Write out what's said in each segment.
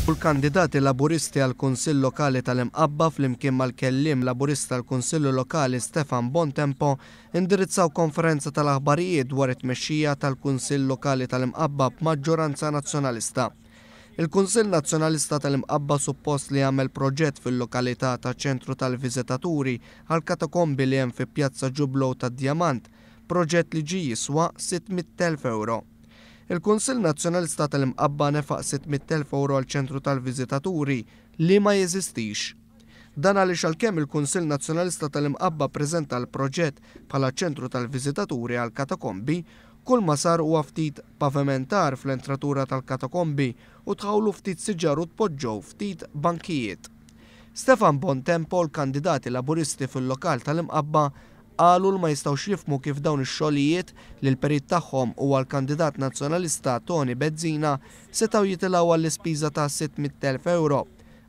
U l-kandidati laburisti għal kunsill lokali tal-Imqabba flimkien mal-kelliem laburista tal-Kunsillu Lokali Stefan Bontempo indirizzaw konferenza tal-aħbarijiet dwar it-tmexxija tal-Kunsill Lokali tal-Imqabba b'maġġoranza nazzjonalista. Il-Kunsill Nazzjonalista tal-Imqabba suppost li jagħmel proġett fil-lokalità ta' ċentru tal-viżitaturi għal katakombi li hemm fi Pjazza Ġublow tad-Djamant, proġett li ġie jiswa 600,000 euro. Il-Kunsill Nazzjonalista tal-Imqabba nefaq 600,000 euro għal ċentru tal-viżitaturi li ma jeżistix. Dan għaliex għalkemm il-Kunsill Nazzjonalista tal-Imqabba ppreżenta l-proġett bħala ċentru tal-viżitaturi għal katakombi, kull ma sar huwa ftit pavimentar fl-entratura tal-katakombi u tħawlu ftit siġar u tpoġġew ftit bankijiet. Stefan Bontempo, l-kandidati laburisti fil-lokal tal-Imqabba, qalu l ma jistawx jifhmu kif dawn ix-xogħlijiet li l-perit tagħhom huwa l-kandidat nazzjonalista Tony Bezzina setgħu jitilgħu għall-ispiża ta' 600,000 euro.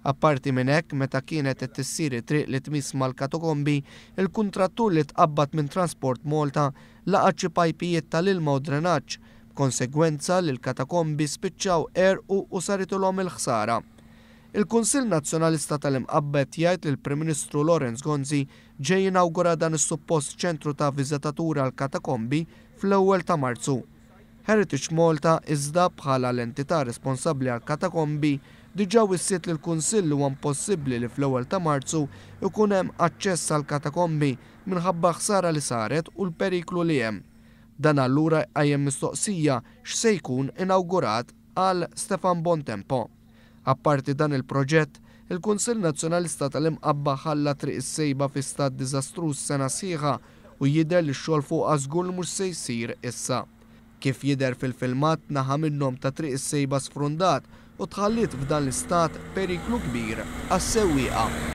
Apparti minn hekk, meta kienet qed tissir triq li tmiss mal-katakombi, il-kuntrattur li tqabbad minn Transport Malta laqgħa xi pajpijiet tal-ilma u drenaġġ, b'konsegwenza li l-katakombi spiċċaw għerqu u saritulhom il-ħsara. Il-Kunsill Nazzjonalista tal-Imqabba qed jgħid li l-Prim Ministru Laurence Gonzi ġej jinawgura dan is-suppost ċentru ta' viżitaturi għal katakombi fl-ewwel ta' Marzu. Heritage Malta iżda bħala l-entità responsabbli għal katakombi diġà wissiet lill kunsill huwa impossibbli li fl-ewwel ta' Marzu ikun hemm aċċess għal katakombi minħabba ħsara li saret u l-periklu li hemm. Dan allura qajjem mistoqsija x'se jkun inawgurat għal Stefan Bontempo. Apparti dan il-proġett, il-Kunsill Nazzjonalista tal-Imqabba ħalla triq is-sejba fi stat diżastruż sena sieħa u jidher li x-xogħol fuqha żgur mhux se jsir issa. Kif jidher fil-filmat naħa minnhom ta' triq is-sejba sfrundat u tħallit f'dan l-istat periklu kbir għas-sewwieqa.